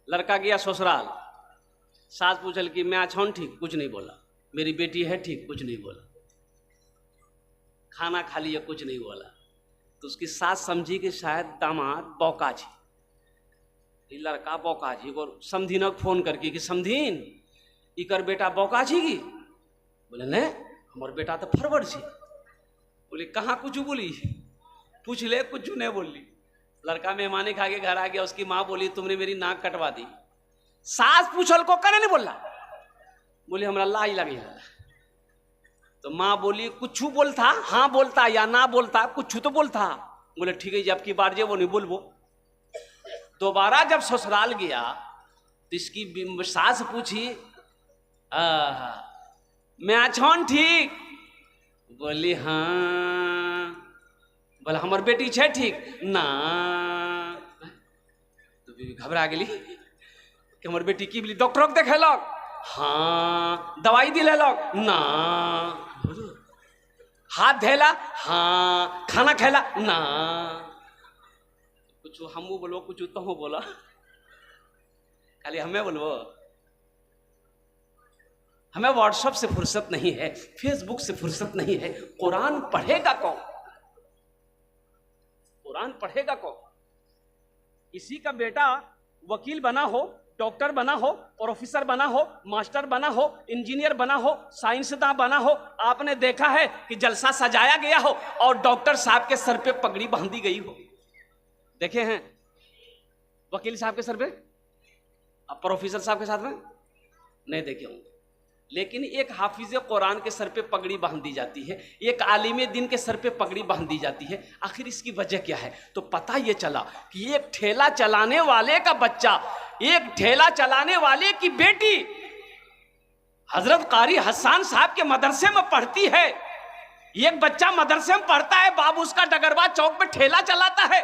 लड़का गया ससुराल, सास पूछल कि मैं अच्छा हूँ, ठीक, कुछ नहीं बोला। मेरी बेटी है, ठीक, कुछ नहीं बोला। खाना खा लिया, कुछ नहीं बोला। तो उसकी सास समझी कि शायद दामाद बौका छी, लड़का बौका छी। और समधीनक फोन करके कि समधीन इकर बेटा बौका छी की? बोले ने हमार बेटा तो फरवर छी। बोले कहाँ कुछ बोली? पूछ ले, कुछ नहीं बोली। लड़का मेहमानी खा के घर आ गया, उसकी माँ बोली तुमने मेरी नाक कटवा दी। सास पूछल को करे नहीं बोला, बोले हमरा लाई लगी। तो माँ बोली कुछ बोलता, हाँ बोलता या ना बोलता, कुछ तो बोलता। बोले ठीक है, जब की बार जे वो नहीं बोलबो। दोबारा जब ससुराल गया तो इसकी सास पूछी मैं अच्छा ठीक? बोली हाँ। बोला हमार बेटी छे ठीक ना? तो घबरा गेली कि हमार बेटी की बोली डॉक्टर को देखेलक? हाँ। दवाई दिलेलक? ना। हाथ धैला? हाँ। खाना खैला? ना। कुछ हमू बोलो, कुछ तो बोला, खाली हमें बोलो। हमें व्हाट्सएप से फुर्सत नहीं है, फेसबुक से फुर्सत नहीं है। कुरान पढ़ेगा कौन? कुरान पढ़ेगा कौन? किसी का बेटा वकील बना हो, डॉक्टर बना हो, प्रोफेसर बना हो, मास्टर बना हो, इंजीनियर बना हो, साइंसदान बना हो, आपने देखा है कि जलसा सजाया गया हो और डॉक्टर साहब के सर पे पगड़ी बांधी गई हो? देखे हैं वकील साहब के सर पे? अब प्रोफेसर साहब के साथ में नहीं देखे होंगे। लेकिन एक हाफिज कुरान के सर पे पगड़ी बांध दी जाती है, एक आलिम दिन के सर पे पगड़ी बांध दी जाती है। आखिर इसकी वजह क्या है? तो पता ये चला कि एक ठेला चलाने वाले का बच्चा, एक ठेला चलाने वाले की बेटी हजरत कारी हसन साहब के मदरसे में पढ़ती है। एक बच्चा मदरसे में पढ़ता है, बाबू उसका डगरवा चौक पे ठेला चलाता है।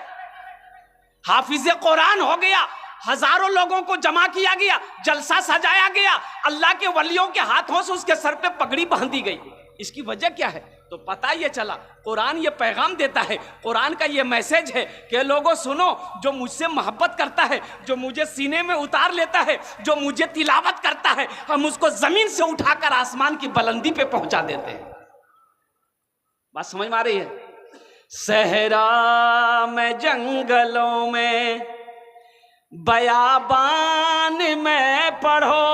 हाफिज कुरान हो गया, हजारों लोगों को जमा किया गया, जलसा सजाया गया, अल्लाह के वलियों के हाथों से उसके सर पे पगड़ी बांधी गई। इसकी वजह क्या है? तो पता ये चला कुरान ये पैगाम देता है, कुरान का ये मैसेज है कि लोगों सुनो, जो मुझसे मोहब्बत करता है, जो मुझे सीने में उतार लेता है, जो मुझे तिलावत करता है, हम उसको जमीन से उठाकर आसमान की बुलंदी पे पहुंचा देते हैं। बात समझ में आ रही है? सहरा में, जंगलों में, बयाबान में पढ़ो,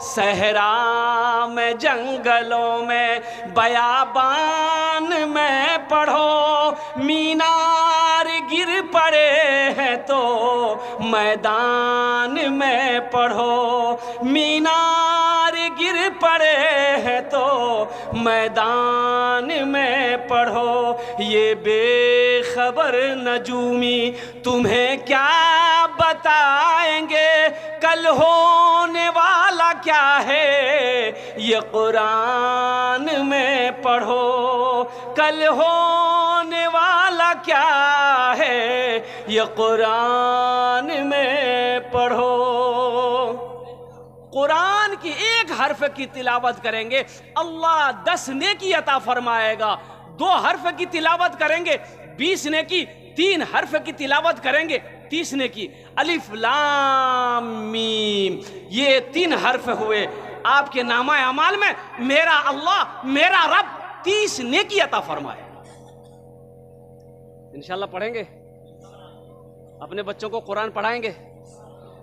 सहरा में, जंगलों में, बयाबान में पढ़ो। मीनार गिर पड़े हैं तो मैदान में पढ़ो, मीनार गिर पड़े हैं तो मैदान में पढ़ो। ये बेखबर नजूमी तुम्हें क्या बताएंगे, कल होने वाला क्या है ये कुरान में पढ़ो, कल होने वाला क्या है ये कुरान में पढ़ो। कुरान की एक हर्फ की तिलावत करेंगे, अल्लाह 10 नेकी अता फरमाएगा। 2 हर्फ की तिलावत करेंगे 20 नेकी, 3 हर्फ की तिलावत करेंगे 30 नेकी। अलिफ लाम मीम, ये 3 हर्फ हुए आपके नामा अमाल में। मेरा अल्लाह, मेरा रब 30 नेकी अता फरमाए। इंशाल्लाह पढ़ेंगे, अपने बच्चों को कुरान पढ़ाएंगे,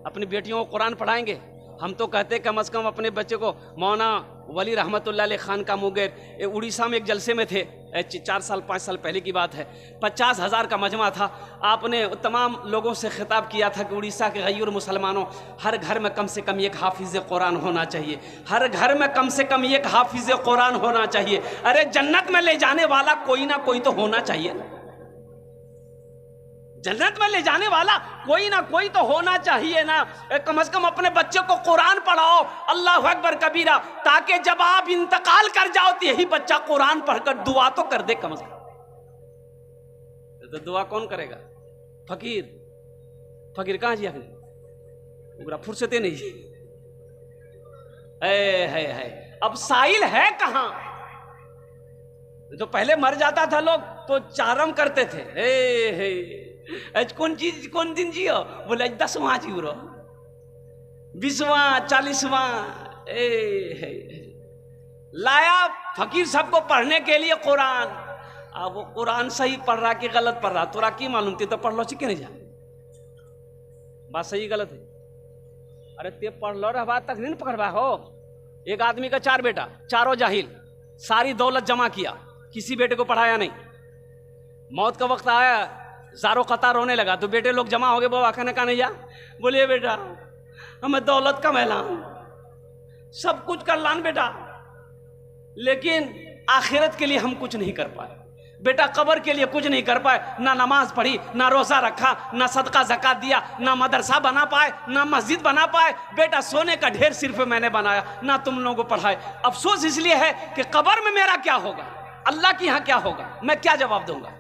अपनी बेटियों को कुरान पढ़ाएंगे। हम तो कहते कम से कम अपने बच्चे को। मौना वली रहमतुल्लाह अलैह खान का मुगैर उड़ीसा में एक जलसे में थे, 4 साल 5 साल पहले की बात है। 50,000 का मजमा था। आपने तमाम लोगों से खिताब किया था कि उड़ीसा के गैर मुसलमानों, हर घर में कम से कम एक हाफिज कुरान होना चाहिए, हर घर में कम से कम एक हाफिज कुरान होना चाहिए। अरे जन्नत में ले जाने वाला कोई ना कोई तो होना चाहिए ना, जन्नत में ले जाने वाला कोई ना कोई तो होना चाहिए ना। कम से कम अपने बच्चे को कुरान पढ़ाओ, अल्लाह अकबर कबीरा, ताकि जब आप इंतकाल कर जाओ तो यही बच्चा कुरान पढ़कर दुआ तो कर दे कम से कम। तो दुआ कौन करेगा? फकीर। फकीर कहाँ जी आपने? फुर्सते नहीं है। अब साइल है कहाँ? तो पहले मर जाता था लोग तो चारम करते थे, हे आज कौन दिन जियो? बोले आज 10वां जी रो, 20वां, 40वां। लाया फकीर सबको पढ़ने के लिए कुरान। अब वो कुरान सही पढ़ रहा कि गलत पढ़ रहा, तोरा की मालूम? ते तो पढ़ लो चिके नहीं जा, बात सही गलत है। अरे ते पढ़ लो रे, बात तक नहीं पकड़वा हो। एक आदमी का 4 बेटा, चारों जाहिल, सारी दौलत जमा किया, किसी बेटे को पढ़ाया नहीं। मौत का वक्त आया, ज़ारो कतार रोने लगा, तो बेटे लोग जमा हो गए, बाबा कहने का नहीं जा। बोलिए बेटा हमें दौलत का मैलान, सब कुछ कर लान बेटा, लेकिन आखिरत के लिए हम कुछ नहीं कर पाए। बेटा कब्र के लिए कुछ नहीं कर पाए, ना नमाज पढ़ी, ना रोजा रखा, ना सदका ज़कात दिया, ना मदरसा बना पाए, ना मस्जिद बना पाए। बेटा सोने का ढेर सिर्फ मैंने बनाया, ना तुम लोगों को पढ़ाए। अफसोस इसलिए है कि कब्र में मेरा क्या होगा, अल्लाह के यहाँ क्या होगा, मैं क्या जवाब दूंगा।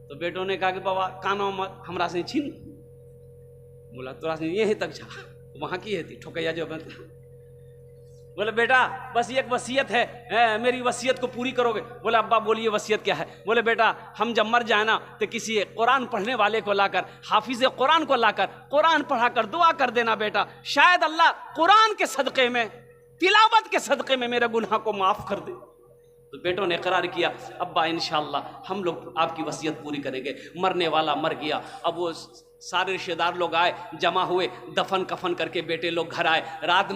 तो बेटों ने कहा कि बाबा कानो मत हमरा से छीन। बोला तोरा से यहीं तक जा, वहाँ की है थी ठोकैया जो बनता। बोले बेटा बस एक वसीयत है, मेरी वसीयत को पूरी करोगे? बोले अब्बा बोलिए वसीयत क्या है? बोले बेटा हम जब मर जाए ना तो किसी कुरान पढ़ने वाले को लाकर, हाफिज कुरान को लाकर कुरान पढ़ाकर दुआ कर देना बेटा, शायद अल्लाह कुरान के सदक़े में, तिलावत के सदक़े में मेरे गुनाह को माफ़ कर दे। तो बेटों ने करार किया अब्बा इंशाअल्लाह हम लोग आपकी वसीयत पूरी करेंगे। मरने वाला मर गया। अब वो सारे रिश्तेदार लोग आए, जमा हुए, दफन कफन करके बेटे लोग घर आए। रात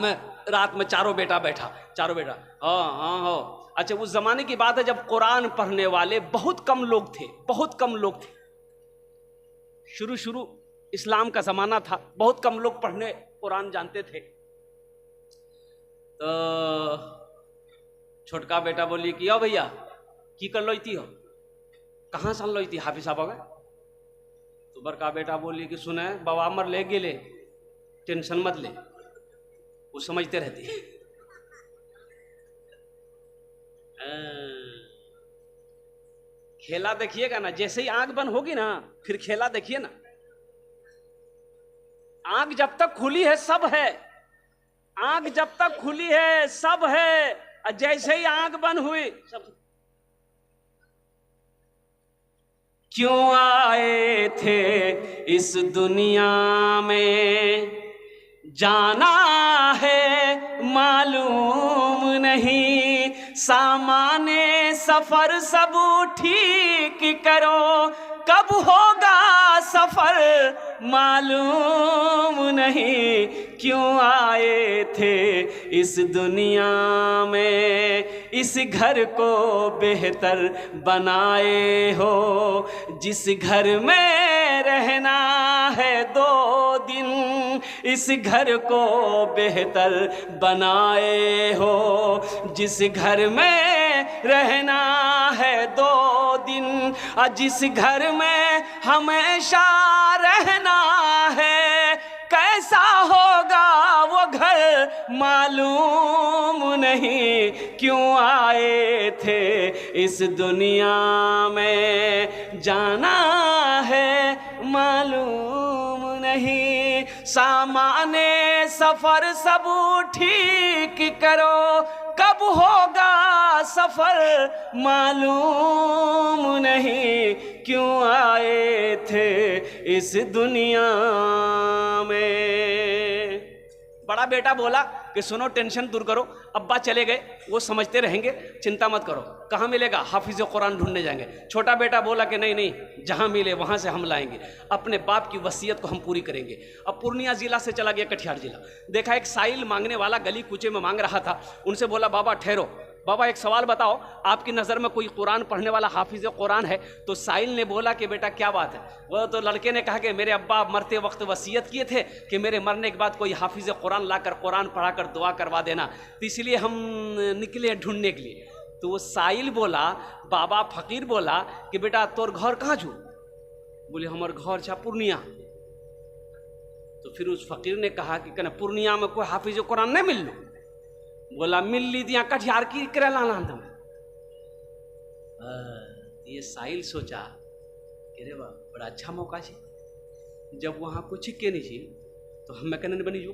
में चारों बेटा बैठा, चारों बेटा हाँ। अच्छा उस जमाने की बात है जब कुरान पढ़ने वाले बहुत कम लोग थे, बहुत कम लोग थे। शुरू इस्लाम का जमाना था, बहुत कम लोग पढ़ने कुरान जानते थे। तो छोटका बेटा बोली कि ओ भैया की कर लोती हो, कहाँ सन लोती हाफिज साहब गए? तो बड़का बेटा बोली कि सुने बाबा मर ले गेले, टेंशन मत ले, वो समझते रहते हैं। खेला देखिएगा ना, जैसे ही आंख बंद होगी ना फिर खेला देखिए ना। आंख जब तक खुली है सब है, आंख जब तक खुली है सब है, और जैसे ही आंख बंद हुई सब। क्यों आए थे इस दुनिया में, जाना है मालूम नहीं, सामाने सफर सब ठीक करो, कब होगा सफर मालूम नहीं। क्यों आए थे इस दुनिया में, इस घर को बेहतर बनाए हो, जिस घर में रहना है 2 दिन, इस घर को बेहतर बनाए हो, जिस घर में रहना है 2 दिन, और जिस घर में हमेशा रहना है, कैसा होगा वो घर मालूम नहीं। क्यों आए थे इस दुनिया में, जाना है मालूम नहीं, सामाने सफर सब ठीक करो, कब होगा सफर मालूम नहीं। क्यों आए थे इस दुनिया में। बड़ा बेटा बोला कि सुनो टेंशन दूर करो, अब्बा चले गए वो समझते रहेंगे, चिंता मत करो, कहाँ मिलेगा? हाफिज कुरान ढूंढने जाएंगे। छोटा बेटा बोला कि नहीं जहाँ मिले वहाँ से हम लाएंगे, अपने बाप की वसीयत को हम पूरी करेंगे। अब पूर्णिया जिला से चला गया कटिहार जिला, देखा एक साइल मांगने वाला गली कूचे में मांग रहा था। उनसे बोला बाबा ठहरो, बाबा एक सवाल बताओ, आपकी नज़र में कोई कुरान पढ़ने वाला हाफिज कुरान है? तो साइल ने बोला कि बेटा क्या बात है? वो तो लड़के ने कहा कि मेरे अब्बा मरते वक्त वसीयत किए थे कि मेरे मरने के बाद कोई हाफिज कुरान लाकर कुरान पढ़ाकर दुआ करवा देना, तो इसलिए हम निकले ढूंढने के लिए। तो वो साइल बोला, बाबा फकीर बोला कि बेटा तोर घर कहाँ छू? बोले हमार घर छा पूर्णिया। तो फिर उस फकीर ने कहा कि कहना पूर्णिया में कोई हाफिज कुरान नहीं मिल लो? बोला मिल ली दिया कटिहार की करे लाना तुम। ये साहिल सोचा कि रे वाह बड़ा अच्छा मौका है, जब वहां कुछ के नहीं थी तो हम कहने बनी जो।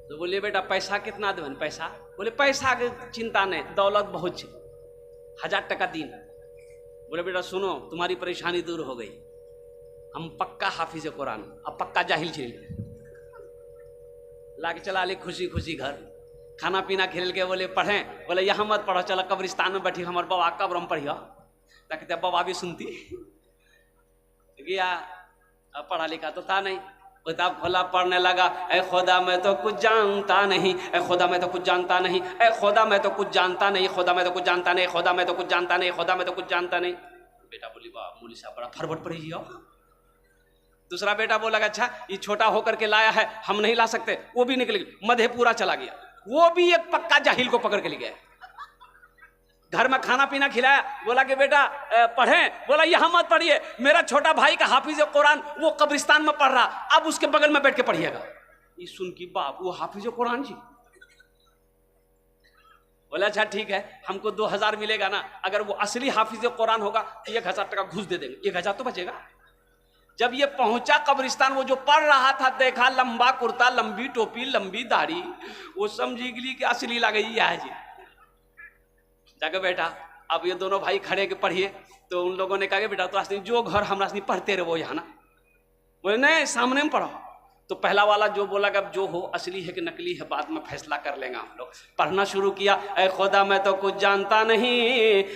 तो बोले बेटा पैसा कितना देवन? पैसा? बोले पैसा के चिंता नहीं, दौलत बहुत है, 1000 टका दिन। बोले बेटा सुनो, तुम्हारी परेशानी दूर हो गई, हम पक्का हाफिज कुरान, अब पक्का जाहिल छील ला के चला ले खुशी खुशी घर, खाना पीना खेल के बोले पढ़ें, बोले यहाँ मत पढ़ो, चलो कब्रिस्तान में बैठी हमारे बाबा कब्र में पढ़ियो, कहते बाबा भी सुनती गया, पढ़ा लिखा तो था नहीं, किताब खोला पढ़ने लगा, ए खुदा मैं तो कुछ जानता नहीं, ए खुदा मैं तो कुछ जानता नहीं, ए खुदा मैं तो कुछ जानता नहीं, खुदा मैं तो कुछ जानता नहीं, खुदा मैं तो कुछ जानता नहीं, खुदा मैं तो कुछ जानता नहीं। बेटा बोली वाह मौलवी साहब बड़ा फरवट पड़ी जी। दूसरा बेटा बोला अच्छा ये छोटा होकर के लाया है, हम नहीं ला सकते, वो भी निकल गया, मधेपुरा चला गया, वो भी एक पक्का जाहिल को पकड़ के ले गया। घर में खाना पीना खिलाया, बोला कि बेटा पढ़ें, बोला यहाँ मत पढ़िए, मेरा छोटा भाई का हाफिज कुरान वो कब्रिस्तान में पढ़ रहा, अब उसके बगल में बैठ के पढ़िएगा। ये सुन की बाप वो हाफिज कुरान जी। बोला अच्छा ठीक है, हमको 2000 मिलेगा ना, अगर वो असली हाफिज कुरान होगा तो 1000 टका घूस दे देंगे, 1000 तो बचेगा। जब ये पहुंचा कब्रिस्तान, वो जो पढ़ रहा था देखा लंबा कुर्ता, लंबी टोपी, लंबी दाढ़ी, वो समझी गई कि असली लग गई है जी। जाके बैठा, अब ये दोनों भाई खड़े के पढ़िए, तो उन लोगों ने कहा कि बेटा तो असली जो घर हमरा से पढ़ते रहे वो यहाँ ना, बोले नहीं सामने में पढ़ो। तो पहला वाला जो बोला कि अब जो हो असली है कि नकली है बाद में फैसला कर लेंगे हम लोग। पढ़ना शुरू किया, ए खुदा मैं तो कुछ जानता नहीं,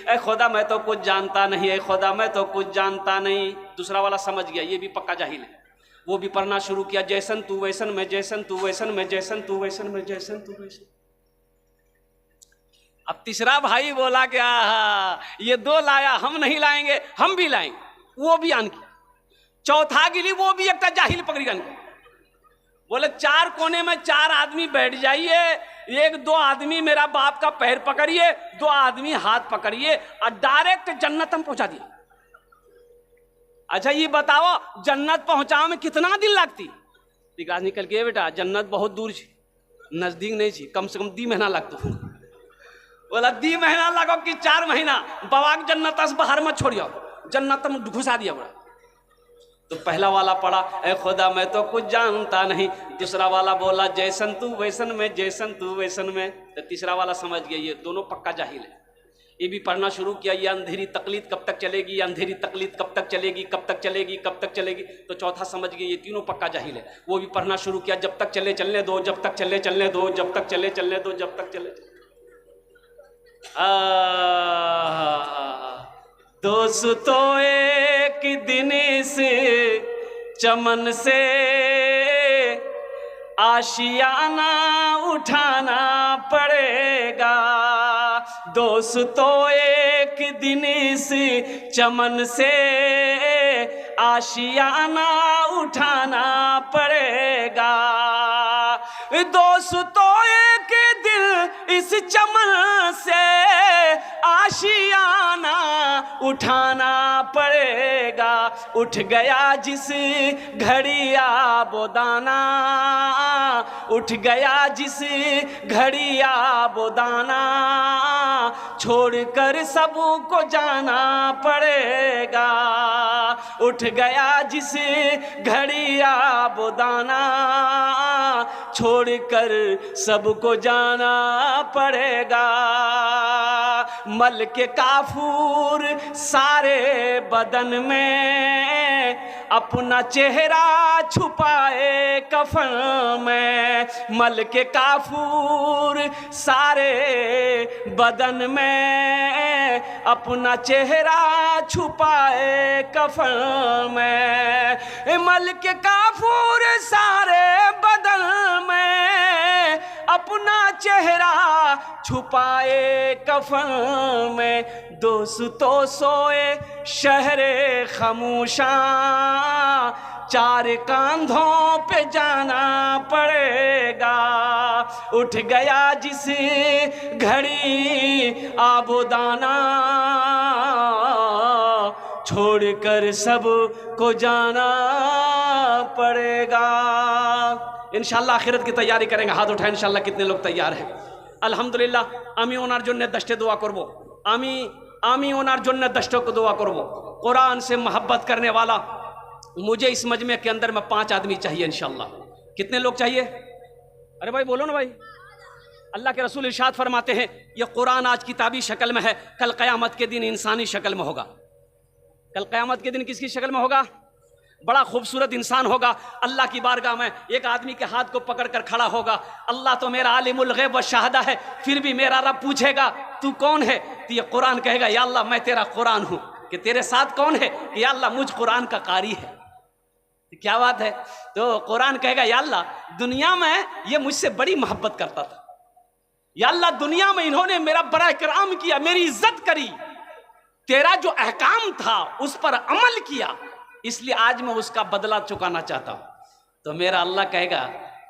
ए खुदा मैं तो कुछ जानता नहीं, ए खुदा मैं तो कुछ जानता नहीं। दूसरा वाला समझ गया ये भी पक्का जाहिल है, वो भी पढ़ना शुरू किया, जैसन तू वैसन में, जैसन तू वैसन में, जैसन तू वैसन में, जैसन तू वैसन। अब तीसरा भाई बोला क्या ये 2 लाया, हम नहीं लाएंगे, हम भी लाएंगे, वो भी आन की। चौथा गिली वो भी एक जाहिल पकड़ी गन, बोले 4 कोने में 4 आदमी बैठ जाइए, 1-2 आदमी मेरा बाप का पैर पकड़िए, 2 आदमी हाथ पकड़िए और डायरेक्ट जन्नत हम पहुंचा दिया। अच्छा ये बताओ जन्नत पहुंचाओ में कितना दिन लगती? विकास निकल के बेटा जन्नत बहुत दूर छी, नजदीक नहीं छी, कम से कम 2 महीना लगतो। बोला 2 महीना लगो कि 4 महीना, बाबा जन्नत से बाहर मत छोड़ियो, जन्नत में घुसा दिया बड़ा। तो पहला वाला पढ़ा, ए खुदा मैं तो कुछ जानता नहीं। दूसरा वाला बोला जैसन तू वैसन में, जैसन तू वैसन में। तो तीसरा वाला समझ गया ये दोनों पक्का जाहिल है। ये भी पढ़ना शुरू किया, ये अंधेरी तकलीद कब तक चलेगी, ये अंधेरी तकलीद कब तक चलेगी, कब तक चलेगी, कब तक चलेगी। तो चौथा समझ गया ये तीनों पक्का जाहिल है। वो भी पढ़ना शुरू किया, जब तक चले चलने दो, जब तक चले चलने दो, जब तक चले चलने दो, जब तक चले। दोस्तों एक दिन इस चमन से आशियाना उठाना पड़ेगा। दोस्तों एक दिन इस चमन से आशियाना उठाना पड़ेगा। दोस्तों एक दिन इस चमन से आशियाना उठाना पड़ेगा। उठ गया जिस घड़ी आबोदाना, उठ गया जिस घड़ी आबोदाना, छोड़कर सबको जाना पड़ेगा। उठ गया जिस घड़ी आबोदाना, छोड़कर सबको जाना पड़ेगा। मल के काफूर सारे बदन में, अपना चेहरा छुपाए कफन में। मल के काफूर सारे बदन में, अपना चेहरा छुपाए कफन में। मल के काफूर सारे बदन में, अपना चेहरा छुपाए कफन में। दोस्तों सोए शहरे खामोशा, 4 कांधों पे जाना पड़ेगा। उठ गया जिस घड़ी आबोदाना, छोड़कर सब को जाना पड़ेगा। इंशाल्लाह आखिरत की तैयारी करेंगे, हाथ उठाएं इंशाल्लाह। कितने लोग तैयार हैं? अल्हम्दुलिल्लाह। आमी ओनार जन्ने दस्ते दुआ करबो, आमी ओनार जन्ने दस्ते को दुआ करबो। कुरान से मोहब्बत करने वाला मुझे इस मजमे के अंदर में 5 आदमी चाहिए इंशाल्लाह। कितने लोग चाहिए? अरे भाई बोलो ना भाई। अल्लाह के रसूल इरशाद फरमाते हैं ये कुरान आज किताबी शक्ल में है, कल क़यामत के दिन इंसानी शक्ल में होगा। कल क़यामत के दिन किसकी शक्ल में होगा? बड़ा खूबसूरत इंसान होगा। अल्लाह की बारगाह में एक आदमी के हाथ को पकड़ कर खड़ा होगा। अल्लाह तो मेरा आलिमुल गैब व शहादा है, फिर भी मेरा रब पूछेगा तू कौन है? तो ये कुरान कहेगा या अल्लाह मैं तेरा कुरान हूँ। कि तेरे साथ कौन है? कि या अल्लाह मुझ कुरान का कारी है। तो क्या बात है? तो कुरान कहेगा या अल्लाह दुनिया में ये मुझसे बड़ी मोहब्बत करता था, या अल्लाह दुनिया में इन्होंने मेरा बड़ा इकराम किया, मेरी इज्जत करी, तेरा जो अहकाम था उस पर अमल किया, इसलिए आज मैं उसका बदला चुकाना चाहता हूं। तो मेरा अल्लाह कहेगा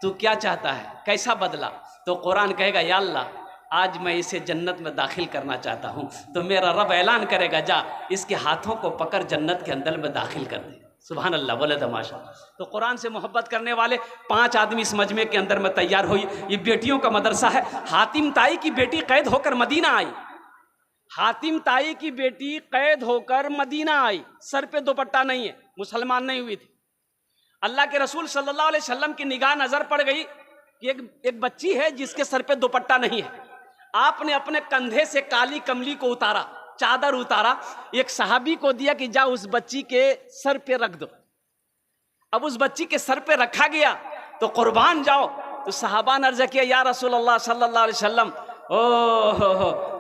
तू क्या चाहता है, कैसा बदला? तो कुरान कहेगा या अल्लाह आज मैं इसे जन्नत में दाखिल करना चाहता हूं। तो मेरा रब ऐलान करेगा जा इसके हाथों को पकड़ जन्नत के अंदर में दाखिल कर दे। सुभान अल्लाह, बोले तमाशा। तो कुरान से मोहब्बत करने वाले 5 आदमी इस मजमे के अंदर में तैयार हुई। ये बेटियों का मदरसा है। हातिम ताई की बेटी कैद होकर मदीना आई। हातिम ताई की बेटी कैद होकर मदीना आई, सर पे दुपट्टा नहीं है, मुसलमान नहीं हुई थी। अल्लाह के रसूल सल्लल्लाहु अलैहि वसल्लम की निगाह नजर पड़ गई कि एक बच्ची है जिसके सर पे दुपट्टा नहीं है। आपने अपने कंधे से काली कमली को उतारा, चादर उतारा, एक सहाबी को दिया कि जा उस बच्ची के सर पे रख दो। अब उस बच्ची के सर पे रखा गया तो कुर्बान जाओ। तो सहाबा ने अर्ज किया या रसूल अल्लाह सल्लल्लाहु अलैहि वसल्लम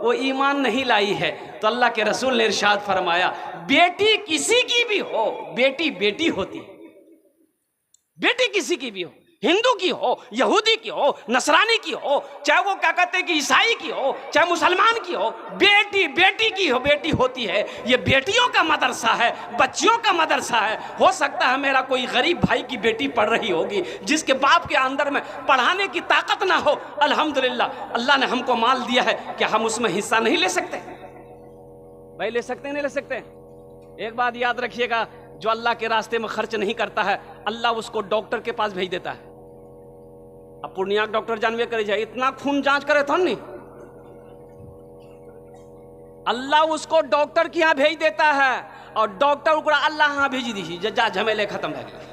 वो ईमान नहीं लाई है। तो अल्लाह के रसूल ने इरशाद फरमाया बेटी किसी की भी हो, बेटी बेटी होती है। बेटी किसी की भी हो, हिंदू की हो, यहूदी की हो, नसरानी की हो, चाहे वो क्या कहते हैं कि ईसाई की हो, चाहे मुसलमान की हो, बेटी बेटी की हो, बेटी होती है। ये बेटियों का मदरसा है, बच्चियों का मदरसा है। हो सकता है मेरा कोई गरीब भाई की बेटी पढ़ रही होगी जिसके बाप के अंदर में पढ़ाने की ताकत ना हो। अल्हम्दुलिल्लाह अल्लाह ने हमको माल दिया है, क्या हम उसमें हिस्सा नहीं ले सकते? भाई ले सकते हैं, नहीं ले सकते? एक बात याद रखिएगा, जो अल्लाह के रास्ते में खर्च नहीं करता है अल्लाह उसको डॉक्टर के पास भेज देता है। अब पूर्णिया डॉक्टर जानवे करे जाए, इतना खून जांच करे था नहीं, अल्लाह उसको डॉक्टर के यहाँ भेज देता है और डॉक्टर को अल्लाह यहाँ भेज दी, जा झमेले खत्म हो गए।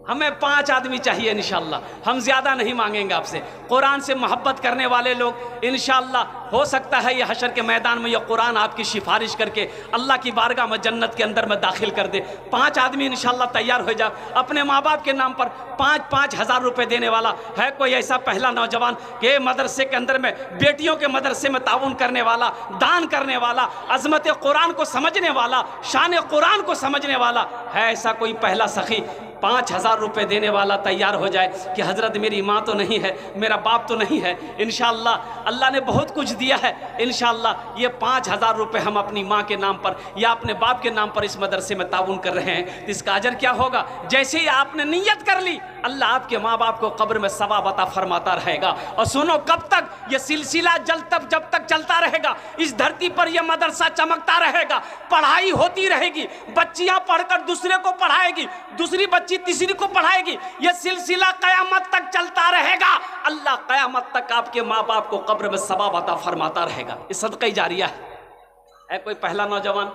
हमें 5 आदमी चाहिए इंशाअल्लाह, हम ज्यादा नहीं मांगेंगे आपसे। कुरान से मोहब्बत करने वाले लोग इंशाअल्लाह हो सकता है ये हशर के मैदान में ये कुरान आपकी सिफारिश करके अल्लाह की बारगाह में जन्नत के अंदर में दाखिल कर दे। 5 आदमी इंशाअल्लाह तैयार हो जाओ। अपने माँ बाप के नाम पर 5-5 हज़ार रुपये देने वाला है कोई ऐसा पहला नौजवान के मदरसे के अंदर में, बेटियों के मदरसे में ताउन करने वाला, दान करने वाला, अजमत कुरान को समझने वाला, शान कुरान को समझने वाला है ऐसा कोई पहला सखी 5,000 रुपये देने वाला तैयार हो जाए कि हज़रत मेरी माँ तो नहीं है, मेरा बाप तो नहीं है, इंशाअल्लाह अल्लाह ने बहुत कुछ दिया है, इंशाअल्लाह ये 5,000 रुपये हम अपनी माँ के नाम पर या अपने बाप के नाम पर इस मदरसे में ताउन कर रहे हैं। तो इसका अजर क्या होगा? जैसे ही आपने नियत कर ली अल्लाह आपके माँ बाप को कब्र में सवाब अता फरमाता रहेगा। और सुनो, कब तक ये सिलसिला जब तक चलता रहेगा, इस धरती पर यह मदरसा चमकता रहेगा, पढ़ाई होती रहेगी, बच्चियां पढ़कर दूसरे को पढ़ाएगी, दूसरी बच्ची तीसरी को पढ़ाएगी, यह सिलसिला कयामत तक चलता रहेगा। अल्लाह कयामत तक आपके माँ बाप को कब्र में सवाब अता फरमाता रहेगा। ये सदका जारिया है। कोई पहला नौजवान,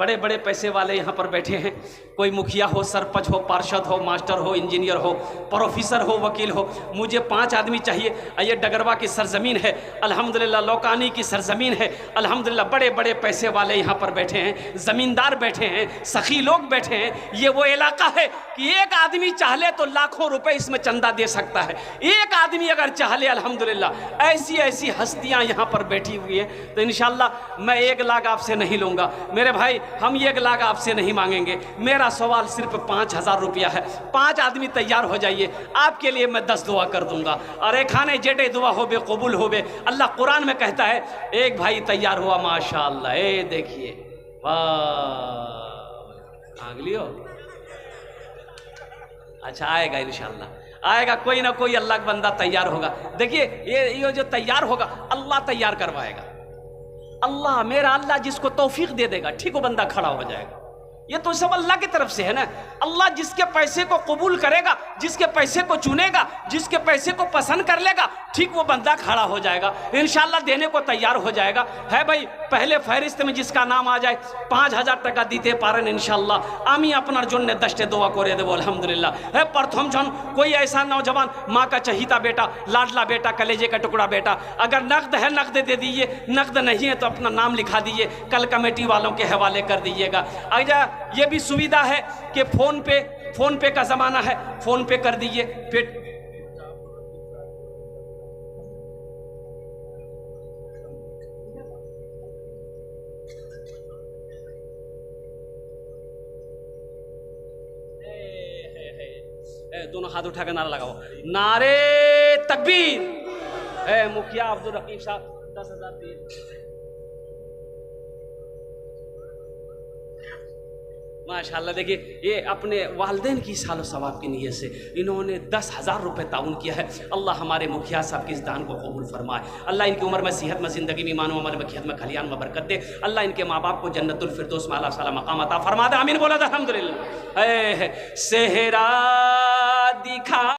बड़े बड़े पैसे वाले यहाँ पर बैठे हैं, कोई मुखिया हो, सरपंच हो, पार्षद हो, मास्टर हो, इंजीनियर हो, प्रोफेसर हो, वकील हो, मुझे 5 आदमी चाहिए। ये डगरवा की सरजमीन है अल्हम्दुलिल्लाह, लौकानी की सरजमीन है अल्हम्दुलिल्लाह, बड़े बड़े पैसे वाले यहाँ पर बैठे हैं, ज़मींदार बैठे हैं, सखी लोग बैठे हैं। ये वो इलाका है कि एक आदमी चाहले तो लाखों रुपए इसमें चंदा दे सकता है। एक आदमी अगर चाहले अल्हम्दुलिल्लाह, ऐसी ऐसी हस्तियाँ यहाँ पर बैठी हुई हैं। तो इंशाअल्लाह मैं 1 लाख आपसे नहीं लूँगा मेरे भाई, हम 1 लाख आपसे नहीं मांगेंगे। मेरा सवाल सिर्फ 5,000 रुपया है। 5 आदमी तैयार हो जाइए, आपके लिए मैं 10 दुआ कर दूंगा। और एक खाने जेटे दुआ हो बे कबूल हो बे। अल्लाह कुरान में कहता है, एक भाई तैयार हुआ माशाअल्लाह, ए देखिए, वाह आगलियो, अच्छा आएगा इंशाअल्लाह, आएगा कोई ना कोई अल्लाह का बंदा तैयार होगा। देखिए ये जो तैयार होगा अल्लाह तैयार करवाएगा। अल्लाह, मेरा अल्लाह जिसको तौफीक दे देगा, ठीक वो बंदा खड़ा हो जाएगा। ये तो सब अल्लाह की तरफ से है ना। अल्लाह जिसके पैसे को कबूल करेगा, जिसके पैसे को चुनेगा, जिसके पैसे को पसंद कर लेगा, ठीक वो बंदा खड़ा हो जाएगा, इंशाल्लाह देने को तैयार हो जाएगा। है भाई, पहले फहरिस्त में जिसका नाम आ जाए 5000 টাকা দিতে পারেন इंशाल्लाह, আমি আপনার জন্য 10टे दुआ করে দেব अल्हम्दुलिल्लाह। है प्रथम जन कोई ऐसा नौजवान, माँ का चहीता बेटा, लाडला बेटा, कलेजे का टुकड़ा बेटा, अगर नकद है नकद दे दीजिए, नकद नहीं है तो अपना नाम लिखा दीजिए, कल कमेटी वालों के हवाले कर दीजिएगा। अच्छा, ये भी सुविधा है कि फोन पे का जमाना है, फोन पे कर दीजिए। फिर दोनों हाथ उठा कर नारा लगाओ, नारे तकबीर। मुखिया अब्दुल रकीब साहब 10,000 दिए। माशाल्लाह, देखिए ये अपने वालिदैन की सालो सवाब की नीयत से इन्होंने 10,000 रुपये ताउन किया है। अल्लाह हमारे मुखिया साहब के इस दान को कबूल फरमाए। अल्लाह इनकी उम्र में, सेहत में, ज़िंदगी में, ईमान में, अमल में, खिदमत में, कल्याण में बरकत दे। अल्लाह इनके माँ बाप को जन्नतुल फिरदौस में आला साला मकाम अता फरमा दे। आमीन बोला था अल्हम्दुलिल्लाह। सेहरा दिखा